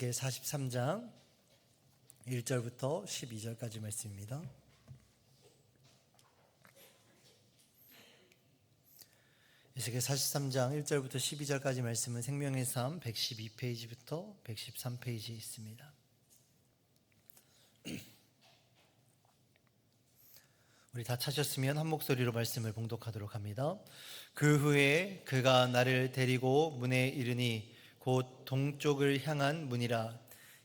에스겔 43장 1절부터 12절까지 말씀입니다. 에스겔 43장 1절부터 12절까지 말씀은 생명의 삶 112페이지부터 113페이지에 있습니다. 우리 다 찾으셨으면 한 목소리로 말씀을 봉독하도록 합니다. 그 후에 그가 나를 데리고 문에 이르니 곧 동쪽을 향한 문이라.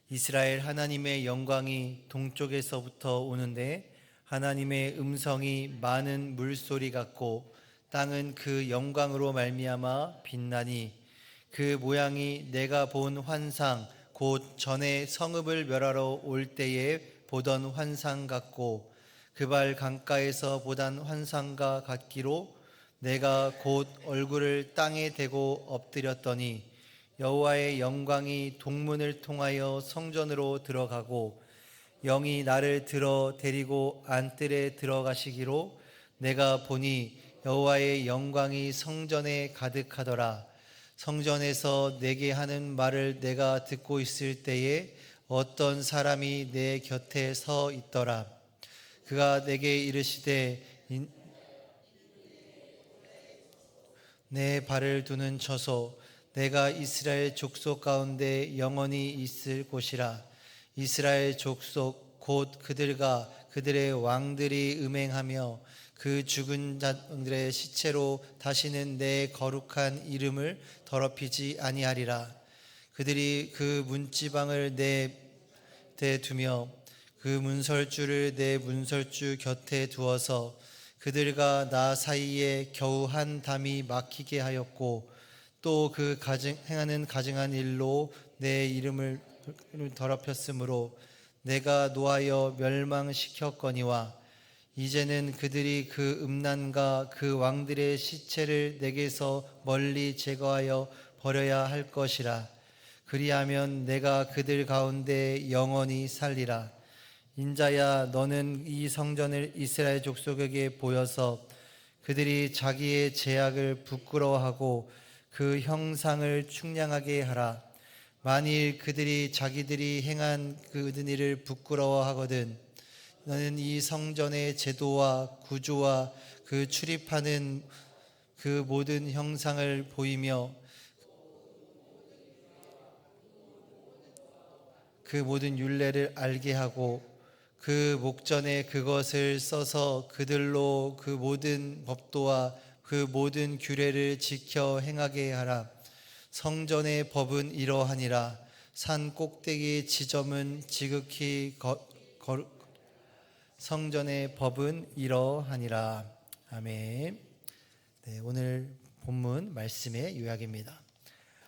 이스라엘 하나님의 영광이 동쪽에서부터 오는데 하나님의 음성이 많은 물소리 같고 땅은 그 영광으로 말미암아 빛나니 그 모양이 내가 본 환상 곧 전에 성읍을 멸하러 올 때에 보던 환상 같고 그발 강가에서 보던 환상과 같기로 내가 곧 얼굴을 땅에 대고 엎드렸더니 여호와의 영광이 동문을 통하여 성전으로 들어가고 영이 나를 들어 데리고 안뜰에 들어가시기로 내가 보니 여호와의 영광이 성전에 가득하더라. 성전에서 내게 하는 말을 내가 듣고 있을 때에 어떤 사람이 내 곁에 서 있더라. 그가 내게 이르시되 내 발을 두는 처소 내가 이스라엘 족속 가운데 영원히 있을 곳이라. 이스라엘 족속 곧 그들과 그들의 왕들이 음행하며 그 죽은 자들의 시체로 다시는 내 거룩한 이름을 더럽히지 아니하리라. 그들이 그 문지방을 내 곁에 두며 그 문설주를 내 문설주 곁에 두어서 그들과 나 사이에 겨우 한 담이 막히게 하였고 또 그 행하는 가증한 일로 내 이름을 더럽혔으므로 내가 노하여 멸망시켰거니와 이제는 그들이 그 음란과 그 왕들의 시체를 내게서 멀리 제거하여 버려야 할 것이라. 그리하면 내가 그들 가운데 영원히 살리라. 인자야, 너는 이 성전을 이스라엘 족속에게 보여서 그들이 자기의 죄악을 부끄러워하고 그 형상을 충량하게 하라. 만일 그들이 자기들이 행한 그 모든 일을 부끄러워하거든 너는 이 성전의 제도와 구조와 그 출입하는 그 모든 형상을 보이며 그 모든 율례를 알게 하고 그 목전에 그것을 써서 그들로 그 모든 법도와 그 모든 규례를 지켜 행하게 하라. 성전의 법은 이러하니라. 산 꼭대기의 지점은 지극히 성전의 법은 이러하니라. 아멘. 네, 오늘 본문 말씀의 요약입니다.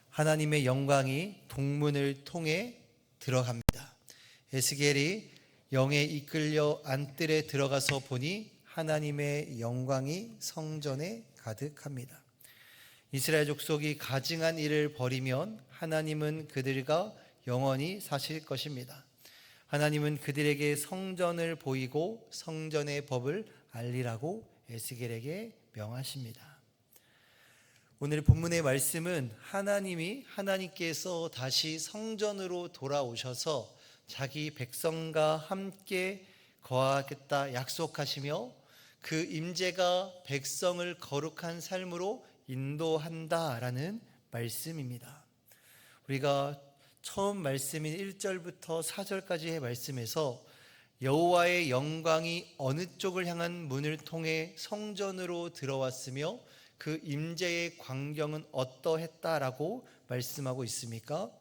하나님의 영광이 동문을 통해 들어갑니다. 에스겔이 영에 이끌려 안뜰에 들어가서 보니 하나님의 영광이 성전에 가득합니다. 이스라엘 족속이 가증한 일을 벌이면 하나님은 그들과 영원히 사실 것입니다. 하나님은 그들에게 성전을 보이고 성전의 법을 알리라고 에스겔에게 명하십니다. 오늘 본문의 말씀은 하나님께서 다시 성전으로 돌아오셔서 자기 백성과 함께 거하겠다 약속하시며 그 임재가 백성을 거룩한 삶으로 인도한다라는 말씀입니다. 우리가 처음 말씀인 1절부터 4절까지의 말씀에서 여호와의 영광이 어느 쪽을 향한 문을 통해 성전으로 들어왔으며 그 임재의 광경은 어떠했다라고 말씀하고 있습니까?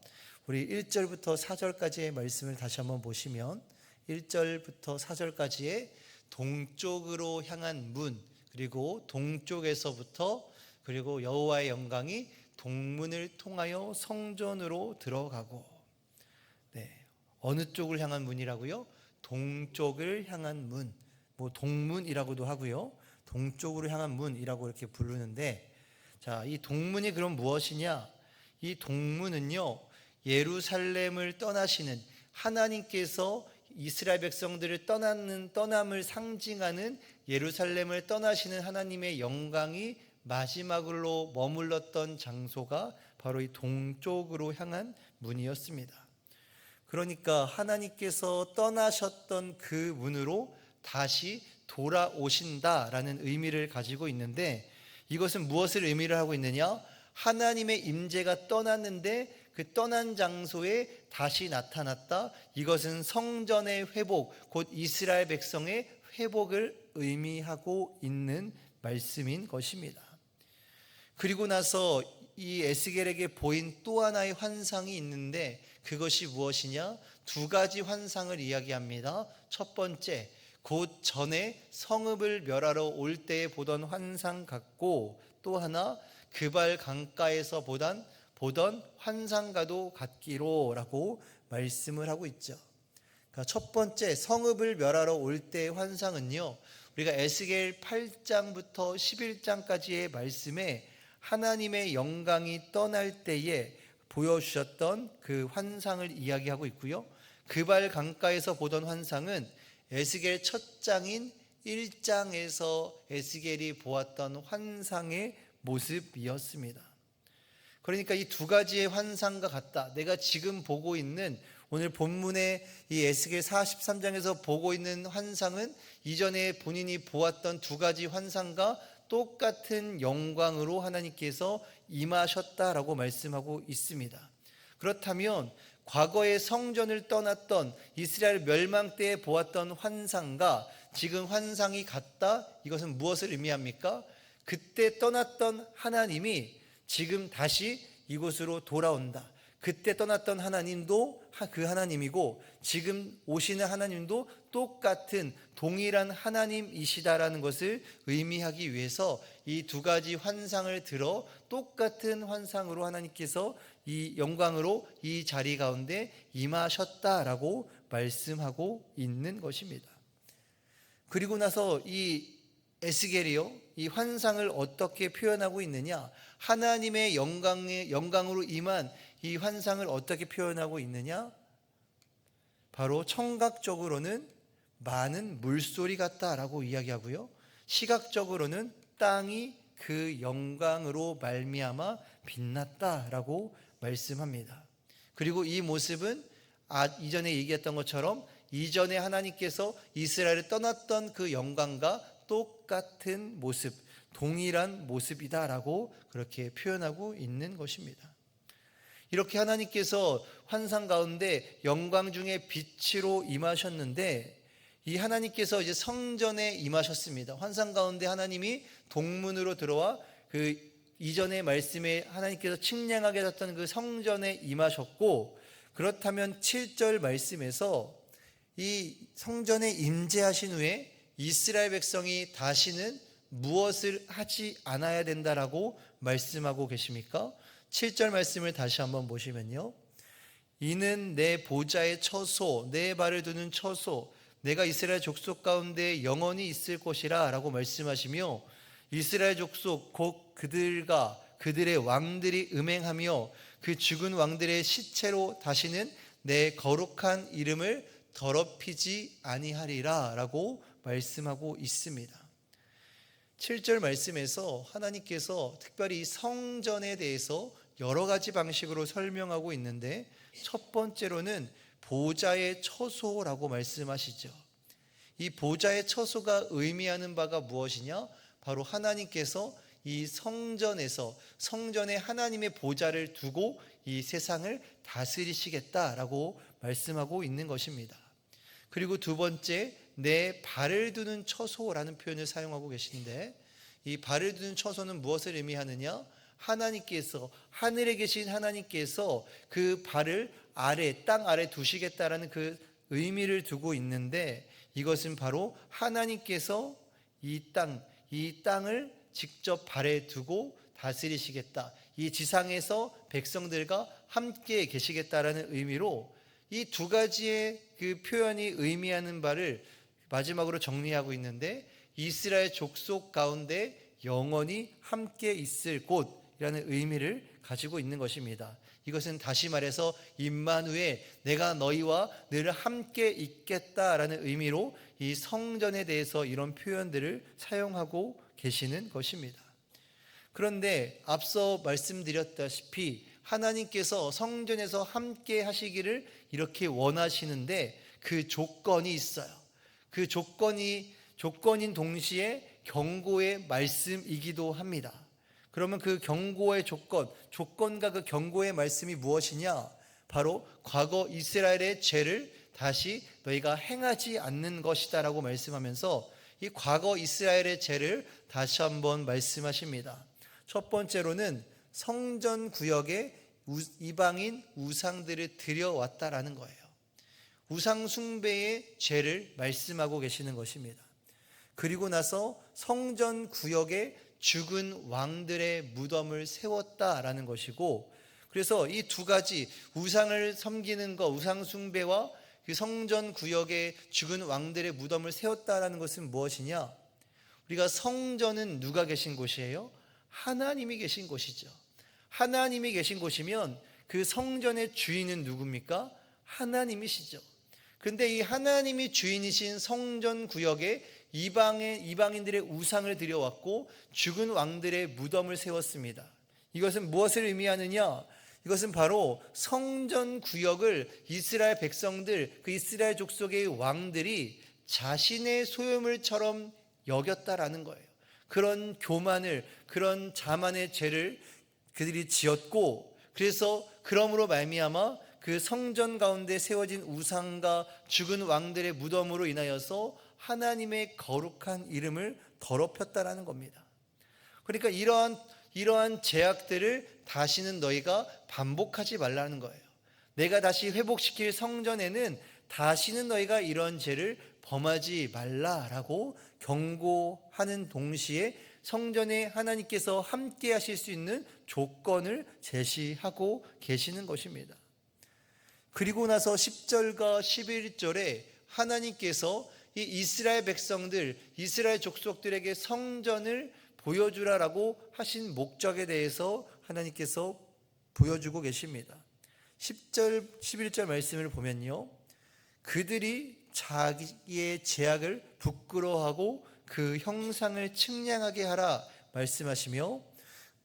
우리 1절부터 4절까지의 말씀을 다시 한번 보시면 1절부터 4절까지의 동쪽으로 향한 문, 그리고 동쪽에서부터 그리고 여호와의 영광이 동문을 통하여 성전으로 들어가고, 네, 어느 쪽을 향한 문이라고요? 동쪽을 향한 문, 동문이라고도 하고요, 동쪽으로 향한 문이라고 이렇게 부르는데, 자, 이 동문이 그럼 무엇이냐? 이 동문은요, 예루살렘을 떠나시는 하나님께서 이스라엘 백성들을 떠남을 상징하는 예루살렘을 떠나시는 하나님의 영광이 마지막으로 머물렀던 장소가 바로 이 동쪽으로 향한 문이었습니다. 그러니까 하나님께서 떠나셨던 그 문으로 다시 돌아오신다라는 의미를 가지고 있는데, 이것은 무엇을 의미를 하고 있느냐? 하나님의 임재가 떠났는데 그 떠난 장소에 다시 나타났다. 이것은 성전의 회복, 곧 이스라엘 백성의 회복을 의미하고 있는 말씀인 것입니다. 그리고 나서 이 에스겔에게 보인 또 하나의 환상이 있는데, 그것이 무엇이냐? 두 가지 환상을 이야기합니다. 첫 번째, 곧 전에 성읍을 멸하러 올 때에 보던 환상 같고, 또 하나 그발 강가에서 보던 환상과도 같기로 라고 말씀을 하고 있죠. 그러니까 첫 번째, 성읍을 멸하러 올 때의 환상은요, 우리가 에스겔 8장부터 11장까지의 말씀에 하나님의 영광이 떠날 때에 보여주셨던 그 환상을 이야기하고 있고요. 그발 강가에서 보던 환상은 에스겔 첫 장인 1장에서 에스겔이 보았던 환상의 모습이었습니다. 그러니까 이 두 가지의 환상과 같다. 내가 지금 보고 있는 오늘 본문의 이 에스겔 43장에서 보고 있는 환상은 이전에 본인이 보았던 두 가지 환상과 똑같은 영광으로 하나님께서 임하셨다라고 말씀하고 있습니다. 그렇다면 과거의 성전을 떠났던 이스라엘 멸망 때에 보았던 환상과 지금 환상이 같다? 이것은 무엇을 의미합니까? 그때 떠났던 하나님이 지금 다시 이곳으로 돌아온다. 그때 떠났던 하나님도 그 하나님이고 지금 오시는 하나님도 똑같은 동일한 하나님이시다라는 것을 의미하기 위해서 이 두 가지 환상을 들어 똑같은 환상으로 하나님께서 이 영광으로 이 자리 가운데 임하셨다라고 말씀하고 있는 것입니다. 그리고 나서 이 에스겔이요, 이 환상을 어떻게 표현하고 있느냐? 하나님의 영광으로 임한 이 환상을 어떻게 표현하고 있느냐? 바로 청각적으로는 많은 물소리 같다라고 이야기하고요, 시각적으로는 땅이 그 영광으로 말미암아 빛났다라고 말씀합니다. 그리고 이 모습은 이전에 얘기했던 것처럼 이전에 하나님께서 이스라엘을 떠났던 그 영광과 똑같은 모습, 동일한 모습이다라고 그렇게 표현하고 있는 것입니다. 이렇게 하나님께서 환상 가운데 영광 중에 빛으로 임하셨는데, 이 하나님께서 이제 성전에 임하셨습니다. 환상 가운데 하나님이 동문으로 들어와 그 이전의 말씀에 하나님께서 측량하게 하셨던 그 성전에 임하셨고, 그렇다면 7절 말씀에서 이 성전에 임재하신 후에 이스라엘 백성이 다시는 무엇을 하지 않아야 된다라고 말씀하고 계십니까? 7절 말씀을 다시 한번 보시면요, 이는 내 보좌의 처소, 내 발을 두는 처소, 내가 이스라엘 족속 가운데 영원히 있을 것이라 라고 말씀하시며, 이스라엘 족속 곧 그들과 그들의 왕들이 음행하며 그 죽은 왕들의 시체로 다시는 내 거룩한 이름을 더럽히지 아니하리라 라고 말씀하고 있습니다. 7절 말씀에서 하나님께서 특별히 성전에 대해서 여러 가지 방식으로 설명하고 있는데, 첫 번째로는 보좌의 처소라고 말씀하시죠. 이 보좌의 처소가 의미하는 바가 무엇이냐? 바로 하나님께서 이 성전에 하나님의 보좌를 두고 이 세상을 다스리시겠다라고 말씀하고 있는 것입니다. 그리고 두 번째, 내 발을 두는 처소라는 표현을 사용하고 계신데, 이 발을 두는 처소는 무엇을 의미하느냐? 하나님께서, 하늘에 계신 하나님께서 그 발을 땅 아래 두시겠다라는 그 의미를 두고 있는데, 이것은 바로 하나님께서 이 땅을 직접 발에 두고 다스리시겠다, 이 지상에서 백성들과 함께 계시겠다라는 의미로 이 두 가지의 그 표현이 의미하는 바를 마지막으로 정리하고 있는데, 이스라엘 족속 가운데 영원히 함께 있을 곳이라는 의미를 가지고 있는 것입니다. 이것은 다시 말해서 임마누엘, 내가 너희와 늘 함께 있겠다라는 의미로 이 성전에 대해서 이런 표현들을 사용하고 계시는 것입니다. 그런데 앞서 말씀드렸다시피 하나님께서 성전에서 함께 하시기를 이렇게 원하시는데 그 조건이 있어요. 그 조건인 동시에 경고의 말씀이기도 합니다. 그러면 그 경고의 조건과 그 경고의 말씀이 무엇이냐? 바로 과거 이스라엘의 죄를 다시 너희가 행하지 않는 것이다 라고 말씀하면서 이 과거 이스라엘의 죄를 다시 한번 말씀하십니다. 첫 번째로는 성전 구역에 이방인 우상들을 들여왔다라는 거예요. 우상 숭배의 죄를 말씀하고 계시는 것입니다. 그리고 나서 성전 구역에 죽은 왕들의 무덤을 세웠다라는 것이고, 그래서 이 두 가지 우상을 섬기는 것, 우상 숭배와 그 성전 구역에 죽은 왕들의 무덤을 세웠다라는 것은 무엇이냐? 우리가 성전은 누가 계신 곳이에요? 하나님이 계신 곳이죠. 하나님이 계신 곳이면 그 성전의 주인은 누굽니까? 하나님이시죠. 그런데 이 하나님이 주인이신 성전 구역에 이방인들의 우상을 들여왔고 죽은 왕들의 무덤을 세웠습니다. 이것은 무엇을 의미하느냐? 이것은 바로 성전 구역을 이스라엘 백성들, 그 이스라엘 족속의 왕들이 자신의 소유물처럼 여겼다라는 거예요. 그런 교만을, 그런 자만의 죄를 그들이 지었고, 그래서 그러므로 말미암아 그 성전 가운데 세워진 우상과 죽은 왕들의 무덤으로 인하여서 하나님의 거룩한 이름을 더럽혔다라는 겁니다. 그러니까 이러한 죄악들을 다시는 너희가 반복하지 말라는 거예요. 내가 다시 회복시킬 성전에는 다시는 너희가 이런 죄를 범하지 말라라고 경고하는 동시에 성전에 하나님께서 함께 하실 수 있는 조건을 제시하고 계시는 것입니다. 그리고 나서 10절과 11절에 하나님께서 이 이스라엘 백성들, 이스라엘 족속들에게 성전을 보여주라라고 하신 목적에 대해서 하나님께서 보여주고 계십니다. 10절, 11절 말씀을 보면요, 그들이 자기의 죄악을 부끄러워하고 그 형상을 측량하게 하라 말씀하시며,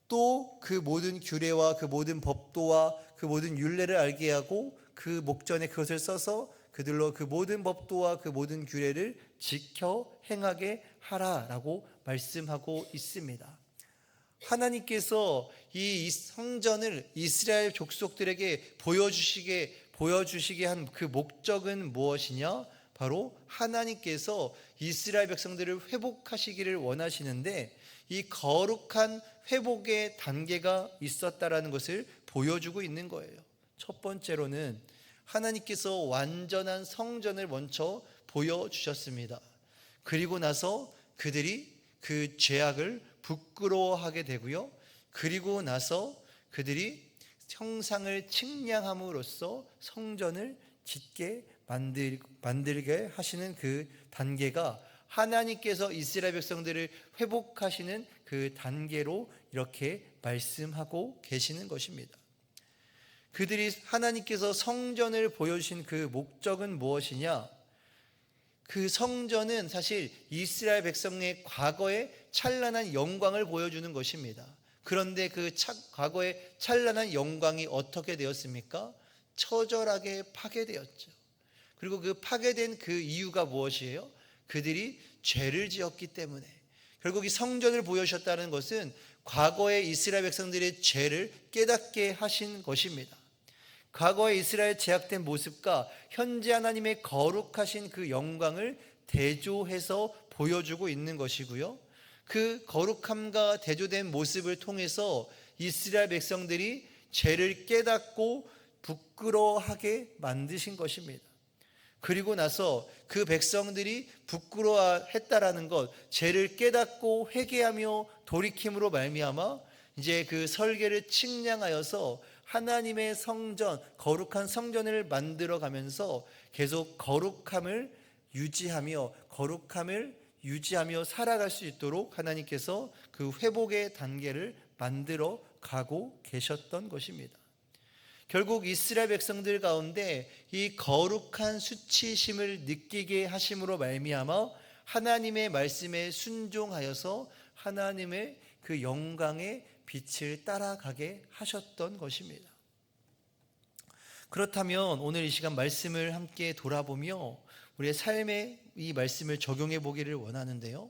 또 그 모든 규례와 그 모든 법도와 그 모든 율례를 알게 하고 그 목전에 그것을 써서 그들로 그 모든 법도와 그 모든 규례를 지켜 행하게 하라라고 말씀하고 있습니다. 하나님께서 이 성전을 이스라엘 족속들에게 보여주시게 한 그 목적은 무엇이냐? 바로 하나님께서 이스라엘 백성들을 회복하시기를 원하시는데, 이 거룩한 회복의 단계가 있었다라는 것을 보여주고 있는 거예요. 첫 번째로는 하나님께서 완전한 성전을 먼저 보여주셨습니다. 그리고 나서 그들이 그 죄악을 부끄러워하게 되고요, 그리고 나서 그들이 형상을 측량함으로써 성전을 짓게 만들게 하시는 그 단계가 하나님께서 이스라엘 백성들을 회복하시는 그 단계로 이렇게 말씀하고 계시는 것입니다. 그들이 하나님께서 성전을 보여주신 그 목적은 무엇이냐? 그 성전은 사실 이스라엘 백성의 과거의 찬란한 영광을 보여주는 것입니다. 그런데 그 과거의 찬란한 영광이 어떻게 되었습니까? 처절하게 파괴되었죠. 그리고 그 파괴된 그 이유가 무엇이에요? 그들이 죄를 지었기 때문에. 결국 이 성전을 보여주셨다는 것은 과거의 이스라엘 백성들의 죄를 깨닫게 하신 것입니다. 과거의 이스라엘 제약된 모습과 현재 하나님의 거룩하신 그 영광을 대조해서 보여주고 있는 것이고요, 그 거룩함과 대조된 모습을 통해서 이스라엘 백성들이 죄를 깨닫고 부끄러워하게 만드신 것입니다. 그리고 나서 그 백성들이 부끄러워했다라는 것, 죄를 깨닫고 회개하며 돌이킴으로 말미암아 이제 그 설계를 측량하여서 하나님의 성전, 거룩한 성전을 만들어 가면서 계속 거룩함을 유지하며 살아갈 수 있도록 하나님께서 그 회복의 단계를 만들어 가고 계셨던 것입니다. 결국 이스라엘 백성들 가운데 이 거룩한 수치심을 느끼게 하심으로 말미암아 하나님의 말씀에 순종하여서 하나님의 그 영광의 빛을 따라가게 하셨던 것입니다. 그렇다면 오늘 이 시간 말씀을 함께 돌아보며 우리의 삶에 이 말씀을 적용해 보기를 원하는데요.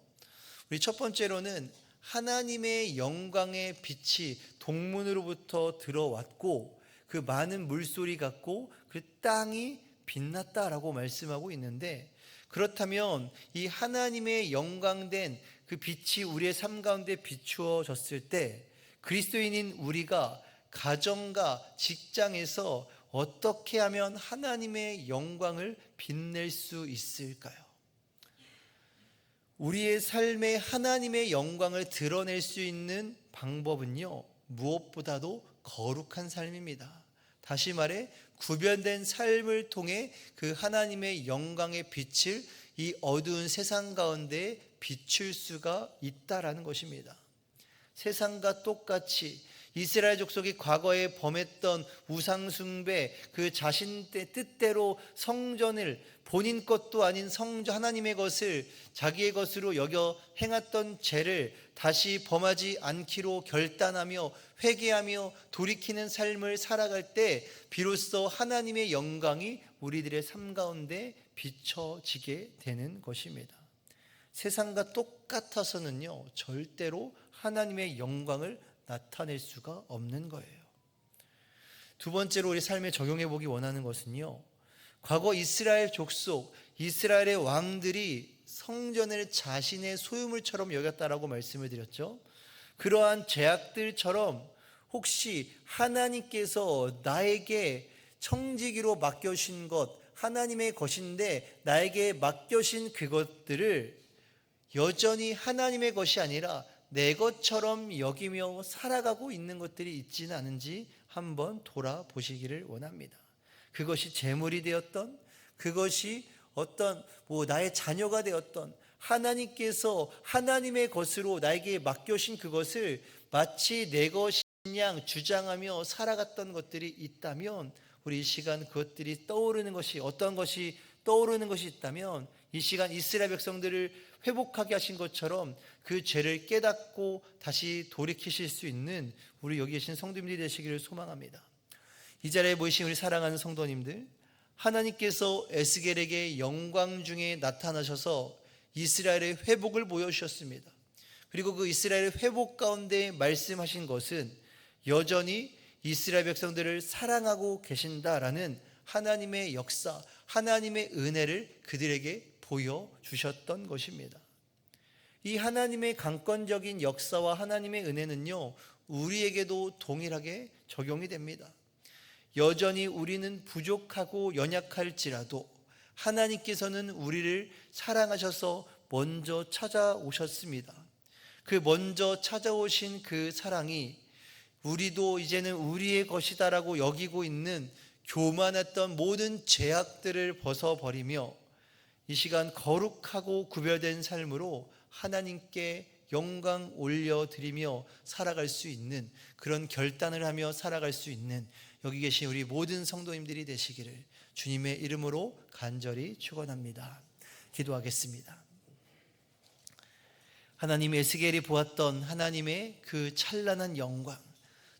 우리 첫 번째로는 하나님의 영광의 빛이 동문으로부터 들어왔고 그 많은 물소리 같고 그 땅이 빛났다라고 말씀하고 있는데, 그렇다면 이 하나님의 영광된 그 빛이 우리의 삶 가운데 비추어졌을 때 그리스도인인 우리가 가정과 직장에서 어떻게 하면 하나님의 영광을 빛낼 수 있을까요? 우리의 삶에 하나님의 영광을 드러낼 수 있는 방법은요, 무엇보다도 거룩한 삶입니다. 다시 말해 구별된 삶을 통해 그 하나님의 영광의 빛을 이 어두운 세상 가운데 비출 수가 있다라는 것입니다. 세상과 똑같이 이스라엘 족속이 과거에 범했던 우상숭배, 그 자신의 뜻대로 성전을 본인 것도 아닌 성전 하나님의 것을 자기의 것으로 여겨 행했던 죄를 다시 범하지 않기로 결단하며 회개하며 돌이키는 삶을 살아갈 때 비로소 하나님의 영광이 우리들의 삶 가운데 비춰지게 되는 것입니다. 세상과 똑같아서는요, 절대로 하나님의 영광을 나타낼 수가 없는 거예요. 두 번째로 우리 삶에 적용해 보기 원하는 것은요, 과거 이스라엘 족속, 이스라엘의 왕들이 성전을 자신의 소유물처럼 여겼다라고 말씀을 드렸죠. 그러한 죄악들처럼 혹시 하나님께서 나에게 청지기로 맡겨주신 것, 하나님의 것인데 나에게 맡겨신 그것들을 여전히 하나님의 것이 아니라 내 것처럼 여기며 살아가고 있는 것들이 있지는 않은지 한번 돌아보시기를 원합니다. 그것이 재물이 되었던, 그것이 어떤 나의 자녀가 되었던, 하나님께서 하나님의 것으로 나에게 맡겨신 그것을 마치 내 것인 양 주장하며 살아갔던 것들이 있다면, 우리 이 시간 그것들이 떠오르는 것이, 어떤 것이 떠오르는 것이 있다면 이 시간 이스라엘 백성들을 회복하게 하신 것처럼 그 죄를 깨닫고 다시 돌이키실 수 있는 우리 여기 계신 성도님들이 되시기를 소망합니다. 이 자리에 모이신 우리 사랑하는 성도님들, 하나님께서 에스겔에게 영광 중에 나타나셔서 이스라엘의 회복을 보여주셨습니다. 그리고 그 이스라엘의 회복 가운데 말씀하신 것은 여전히 이스라엘 백성들을 사랑하고 계신다라는 하나님의 역사, 하나님의 은혜를 그들에게 보여주셨던 것입니다. 이 하나님의 강권적인 역사와 하나님의 은혜는요, 우리에게도 동일하게 적용이 됩니다. 여전히 우리는 부족하고 연약할지라도 하나님께서는 우리를 사랑하셔서 먼저 찾아오셨습니다. 그 먼저 찾아오신 그 사랑이 우리도 이제는 우리의 것이다라고 여기고 있는 교만했던 모든 죄악들을 벗어버리며 이 시간 거룩하고 구별된 삶으로 하나님께 영광 올려드리며 살아갈 수 있는, 그런 결단을 하며 살아갈 수 있는 여기 계신 우리 모든 성도님들이 되시기를 주님의 이름으로 간절히 축원합니다. 기도하겠습니다. 하나님, 에스겔이 보았던 하나님의 그 찬란한 영광,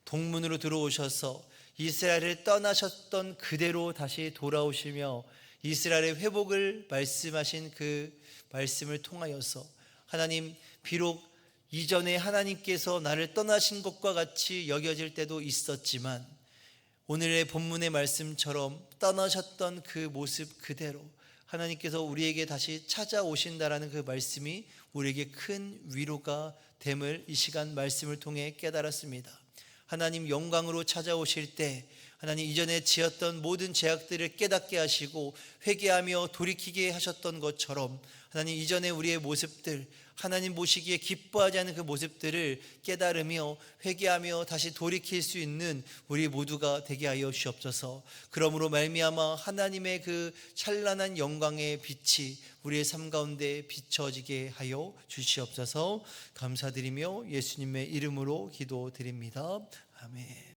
동문으로 들어오셔서 이스라엘을 떠나셨던 그대로 다시 돌아오시며 이스라엘의 회복을 말씀하신 그 말씀을 통하여서 하나님, 비록 이전에 하나님께서 나를 떠나신 것과 같이 여겨질 때도 있었지만 오늘의 본문의 말씀처럼 떠나셨던 그 모습 그대로 하나님께서 우리에게 다시 찾아오신다라는 그 말씀이 우리에게 큰 위로가 됨을 이 시간 말씀을 통해 깨달았습니다. 하나님 영광으로 찾아오실 때 하나님 이전에 지었던 모든 죄악들을 깨닫게 하시고 회개하며 돌이키게 하셨던 것처럼 하나님 이전에 우리의 모습들, 하나님 보시기에 기뻐하지 않는 그 모습들을 깨달으며 회개하며 다시 돌이킬 수 있는 우리 모두가 되게 하여 주옵소서. 그러므로 말미암아 하나님의 그 찬란한 영광의 빛이 우리의 삶 가운데 비춰지게 하여 주시옵소서. 감사드리며 예수님의 이름으로 기도드립니다. 아멘.